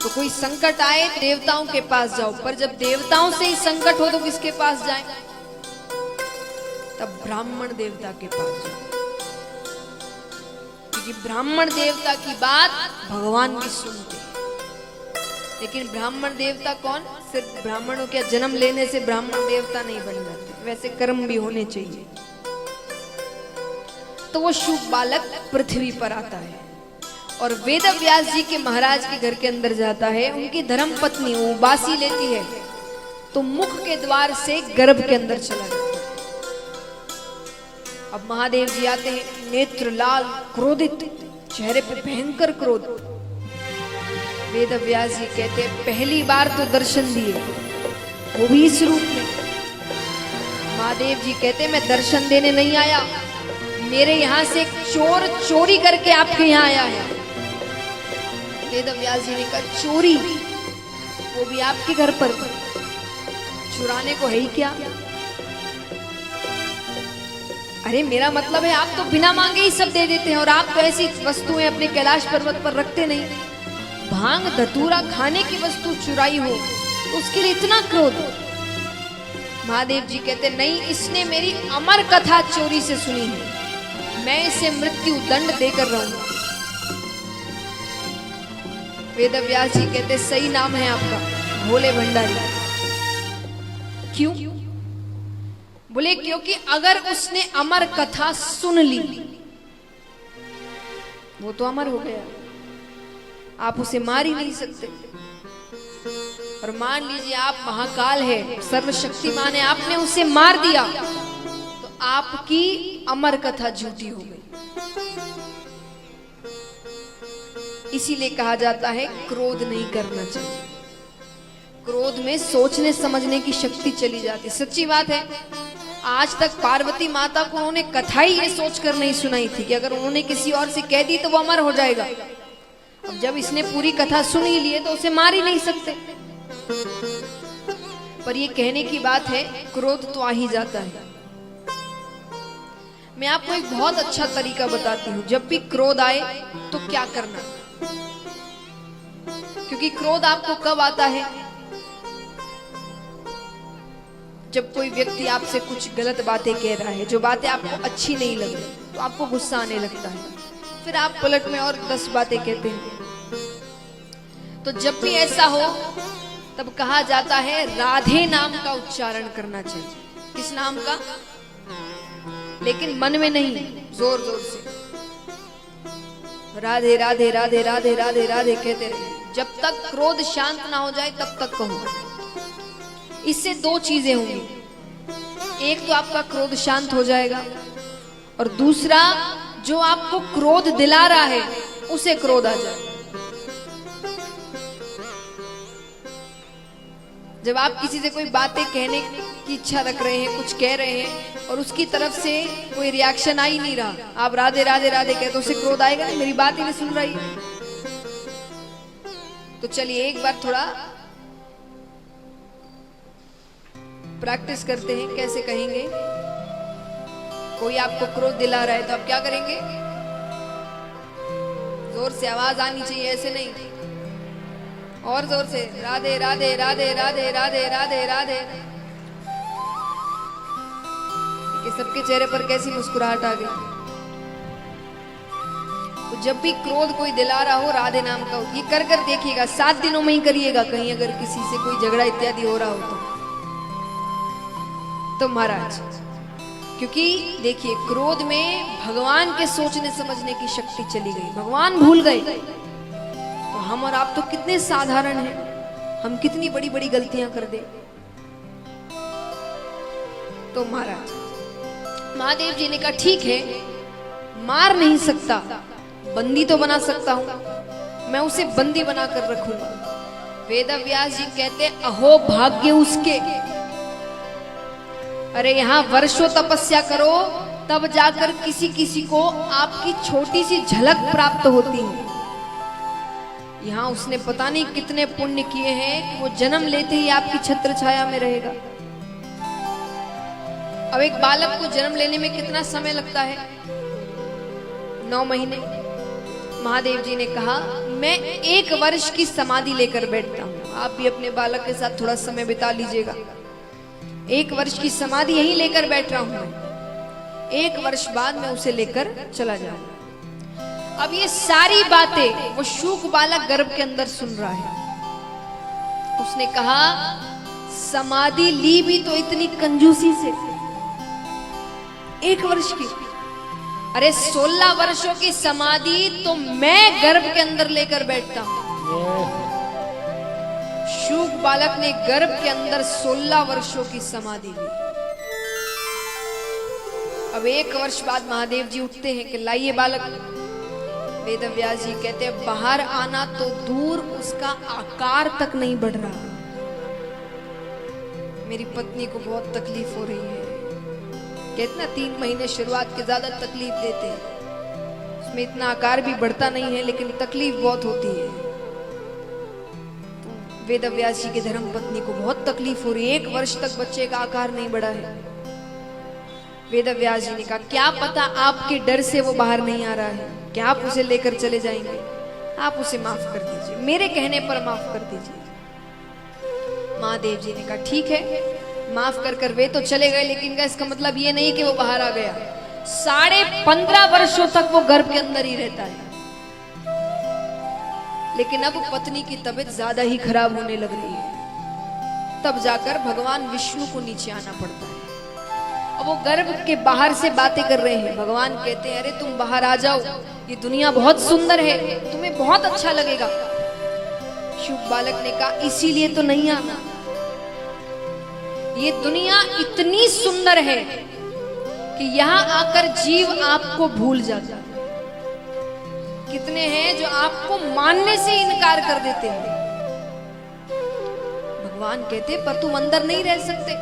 तो कोई संकट आए देवताओं के पास जाओ, पर जब देवताओं से ही संकट हो तो किसके पास जाए? तब ब्राह्मण देवता के पास जाओ, क्योंकि ब्राह्मण देवता की बात भगवान भी सुनते हैं। लेकिन ब्राह्मण देवता कौन? सिर्फ ब्राह्मणों के जन्म लेने से ब्राह्मण देवता नहीं बन जाते, वैसे कर्म भी होने चाहिए। तो वो शुभ बालक पृथ्वी पर आता है और वेद व्यास जी के महाराज के घर के अंदर जाता है। उनकी धर्म पत्नी वो बासी लेती है तो मुख के द्वार से गर्भ के अंदर चला जाता है। अब महादेव जी आते हैं, नेत्र लाल, क्रोधित, चेहरे पे भयंकर क्रोध। वेद व्यास जी कहते पहली बार तो दर्शन दिए, वो भी इस रूप में। महादेव जी कहते मैं दर्शन देने नहीं आया, मेरे यहां से एक चोर चोरी करके आपके यहां आया है। वेद व्यास जी ने कहा चोरी, वो भी आपके घर पर? चुराने को है ही क्या? अरे मेरा मतलब है आप तो बिना मांगे ही सब दे देते हैं, और आप तो ऐसी वस्तुएं अपने कैलाश पर्वत पर रखते नहीं। भांग धतूरा खाने की वस्तु चुराई हो तो उसके लिए इतना क्रोध? महादेव जी कहते नहीं, इसने मेरी अमर कथा चोरी से सुनी है, मैं इसे मृत्यु दंड देकर रहूंगा। वेद व्यास जी कहते सही नाम है आपका, भोले भंडारी। क्यों? बोले क्योंकि अगर उसने अमर कथा सुन ली वो तो अमर हो गया, आप उसे मार ही नहीं सकते। और मान लीजिए आप महाकाल है, सर्वशक्तिमान है, आपने उसे मार दिया तो आपकी अमर कथा झूठी हो गई। इसीलिए कहा जाता है क्रोध नहीं करना चाहिए। क्रोध में सोचने समझने की शक्ति चली जाती। सच्ची बात है, आज तक पार्वती माता को उन्होंने कथा ही ये सोचकर नहीं सुनाई थी कि अगर उन्होंने किसी और से कह दी तो वो अमर हो जाएगा। अब जब इसने पूरी कथा सुन ही ली है तो उसे मार ही नहीं सकते। पर ये कहने की बात है, क्रोध तो आ ही जाता है। मैं आपको एक बहुत अच्छा तरीका बताती हूँ, जब भी क्रोध आए तो क्या करना। क्योंकि क्रोध आपको कब आता है? जब कोई व्यक्ति आपसे कुछ गलत बातें कह रहा है, जो बातें आपको अच्छी नहीं लग रही, तो आपको गुस्सा आने लगता है, फिर आप पलट में और 10 बातें कहते हैं। तो जब भी ऐसा हो तब कहा जाता है राधे नाम का उच्चारण करना चाहिए। किस नाम का? लेकिन मन में नहीं, जोर जोर से राधे राधे राधे राधे राधे राधे कहते रहे, जब तक क्रोध शांत ना हो जाए तब तक कहो। इससे 2 चीजें होंगी, एक तो आपका क्रोध शांत हो जाएगा और दूसरा जो आपको क्रोध दिला रहा है उसे क्रोध आ जाए। जब आप किसी से कोई बातें कहने की इच्छा रख रहे हैं, कुछ कह रहे हैं और उसकी तरफ से कोई रिएक्शन आ ही नहीं रहा, आप राधे राधे राधे कहते, तो उसे क्रोध आएगा नहीं, मेरी बात ही नहीं सुन रही। तो चलिए एक बार थोड़ा प्रैक्टिस करते हैं, कैसे कहेंगे। कोई आपको क्रोध दिला रहा है तो आप क्या करेंगे? जोर से आवाज आनी चाहिए, ऐसे नहीं, और जोर से राधे राधे राधे राधे राधे राधे राधे। कि सबके चेहरे पर कैसी मुस्कुराहट आ गई। तो जब भी क्रोध कोई दिला रहा हो राधे नाम का, ये कर कर देखिएगा, 7 दिनों में ही करिएगा। कहीं अगर किसी से कोई झगड़ा इत्यादि हो रहा हो तो महाराज, क्योंकि देखिए क्रोध में भगवान के सोचने समझने की शक्ति चली गई, भगवान भूल गए। तो हम और आप तो कितने साधारण हैं, हम कितनी बड़ी बड़ी गलतियां कर दे। तो महाराज, महादेव जी ने कहा ठीक है, मार नहीं सकता, बंदी तो बना सकता हूं, मैं उसे बंदी बनाकर रखूंगा। वेद व्यास जी कहते अहो भाग्य उसके, अरे यहां वर्षों तपस्या करो तब जाकर किसी किसी को आपकी छोटी सी झलक प्राप्त होती है। यहां उसने पता नहीं कितने पुण्य किए हैं कि वो जन्म लेते ही आपकी छत्र छाया में रहेगा। अब एक बालक को जन्म लेने में कितना समय लगता है? 9 महीने। महादेव जी ने कहा मैं 1 वर्ष की समाधि लेकर बैठता हूँ। आप भी अपने बालक के साथ थोड़ा समय बिता लीजिएगा। 1 वर्ष की समाधि यहीं लेकर बैठ रहा हूं मैं। 1 वर्ष बाद मैं उसे लेकर चला जाऊंगा। अब ये सारी बातें वो शूक बालक गर्भ के अंदर सुन रहा है। उसने कहा, समाधि ली भी तो इतनी कंजूसी से, 1 वर्ष की। अरे 16 वर्षों की समाधि तो मैं गर्भ के अंदर लेकर बैठता हूं। शूक बालक ने गर्भ के अंदर 16 वर्षों की समाधि ली। अब 1 वर्ष बाद महादेव जी उठते हैं कि लाइए बालक। वेदव्यास जी कहते हैं, बाहर आना तो दूर, उसका आकार तक नहीं बढ़ रहा। मेरी पत्नी को बहुत तकलीफ हो रही है। कहते ना 3 महीने शुरुआत के ज्यादा तकलीफ देते हैं, उसमें इतना आकार भी बढ़ता नहीं है, लेकिन तकलीफ बहुत होती है। वेदव्यास जी की धर्म पत्नी को बहुत तकलीफ हो रही है। 1 वर्ष तक बच्चे का आकार नहीं बढ़ा है। वेदव्यास जी ने कहा, क्या पता आपके डर से वो बाहर नहीं आ रहा है, क्या आप उसे लेकर चले जाएंगे? आप उसे माफ कर दीजिए, मेरे कहने पर माफ कर दीजिए। महादेव जी ने कहा, ठीक है, माफ कर वे तो चले गए, लेकिन इसका मतलब ये नहीं कि वो बाहर आ गया। 15.5 वर्षों तक वो गर्भ के अंदर ही रहता है। लेकिन अब पत्नी की तबीयत ज्यादा ही खराब होने लग रही है। तब जाकर भगवान विष्णु को नीचे आना पड़ता है। अब वो गर्भ के बाहर से बातें कर रहे हैं। भगवान कहते हैं, अरे तुम बाहर आ जाओ, ये दुनिया बहुत सुंदर है, तुम्हें बहुत अच्छा लगेगा। शूक बालक ने कहा, इसीलिए तो नहीं आना। ये दुनिया इतनी सुंदर है कि यहां आकर जीव आपको भूल जाता है। कितने हैं जो आपको मानने से इनकार कर देते हैं। भगवान कहते, पर तुम अंदर नहीं रह सकते।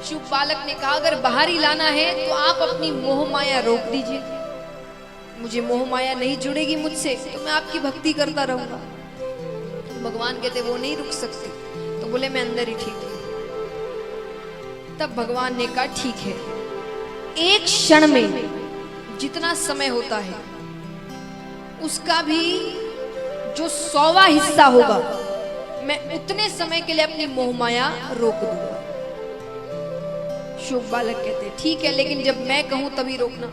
शूक बालक ने कहा, अगर बाहर ही लाना है तो आप अपनी मोह माया रोक दीजिए। मुझे मोह माया नहीं जुड़ेगी मुझसे, तो मैं आपकी भक्ति करता रहूंगा। भगवान कहते, वो नहीं रुक सकते। तो बोले, मैं अंदर ही ठीक हूं। तब भगवान ने कहा, ठीक है, 1 क्षण में जितना समय होता है उसका भी जो 100वां हिस्सा होगा, मैं उतने समय के लिए अपनी मोह माया रोक दूंगा। शूक बालक कहते, ठीक है, लेकिन जब मैं कहूं तभी रोकना।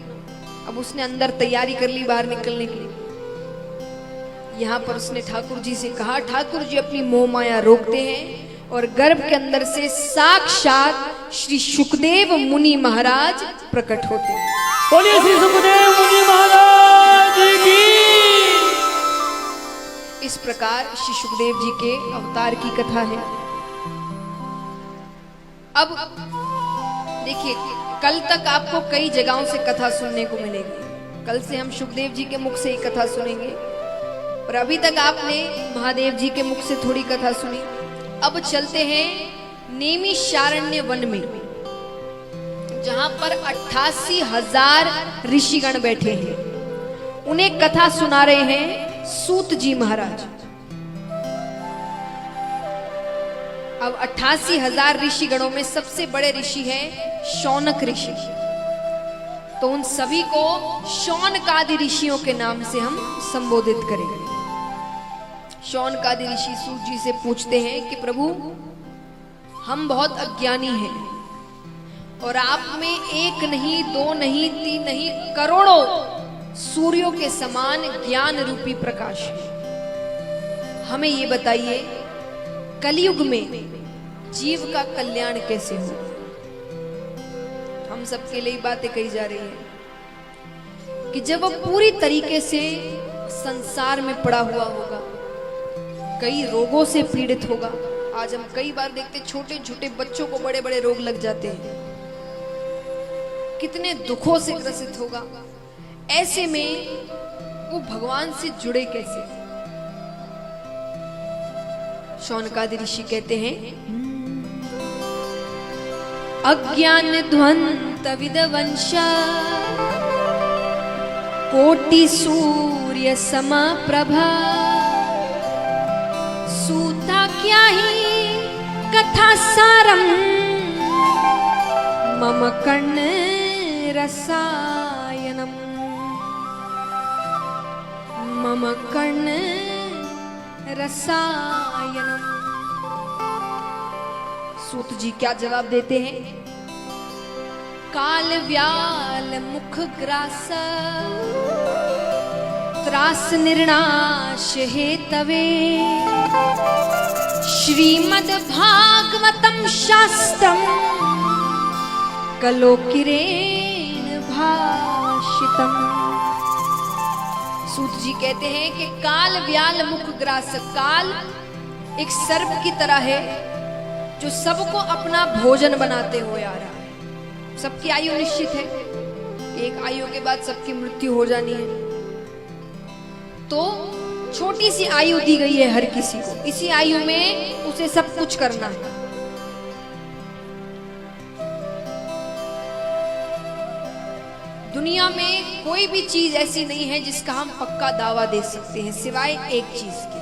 अब उसने अंदर तैयारी कर ली बाहर निकलने के लिए। यहां पर उसने ठाकुर जी से कहा, ठाकुर जी अपनी मोह माया रोकते हैं और गर्भ के अंदर से साक्षात श्री सुखदेव मुनि महाराज प्रकट होते हैं। बोलिए श्री सुखदेव मुनि महाराज की। इस प्रकार श्री सुखदेव जी के अवतार की कथा है। अब देखिए, कल तक आपको कई जगहों से कथा सुनने को मिलेगी। कल से हम सुखदेव जी के मुख से ही कथा सुनेंगे, और अभी तक आपने महादेव जी के मुख से थोड़ी कथा सुनी। अब चलते हैं नैमिषारण्य वन में, जहां पर 88,000 ऋषिगण बैठे हैं। उन्हें कथा सुना रहे हैं सूत जी महाराज। अब 88,000 ऋषिगणों में सबसे बड़े ऋषि हैं शौनक ऋषि। तो उन सभी को शौनकादि ऋषियों के नाम से हम संबोधित करेंगे। शौनकादि ऋषि सूत जी से पूछते हैं कि प्रभु, हम बहुत अज्ञानी हैं और आप में 1 नहीं, 2 नहीं, 3 नहीं, करोड़ों सूर्यों के समान ज्ञान रूपी प्रकाश है। हमें ये बताइए, कलयुग में जीव का कल्याण कैसे हो? हम सबके लिए बातें कही जा रही है कि जब वो पूरी तरीके से संसार में पड़ा हुआ होगा, कई रोगों से पीड़ित होगा। आज हम कई बार देखते, छोटे छोटे बच्चों को बड़े बड़े रोग लग जाते हैं, कितने दुखों से ग्रसित होगा। ऐसे में वो भगवान से जुड़े कैसे? शौनकादि ऋषि कहते हैं, अज्ञान ध्वंत विदवंशा कोटि सूर्य समप्रभा सूता क्या ही कथा सारम मम कर्ण रसायनम मम कर्ण रसायनम। सूत जी क्या जवाब देते हैं? काल व्याल मुख ग्रास त्रास निर्णाश हेतवे श्रीमद् भागवतम शास्त्रम कलोकिरेण भाषितम। सूत जी कहते हैं कि काल व्याल मुख ग्रास, काल एक सर्प की तरह है जो सबको अपना भोजन बनाते हुए आ रहा है। सबकी आयु निश्चित है, एक आयु के बाद सबकी मृत्यु हो जानी है, तो छोटी सी आयु दी गई है हर किसी को। इसी आयु में उसे सब कुछ करना है। दुनिया में कोई भी चीज ऐसी नहीं है जिसका हम पक्का दावा दे सकते हैं सिवाय एक चीज की,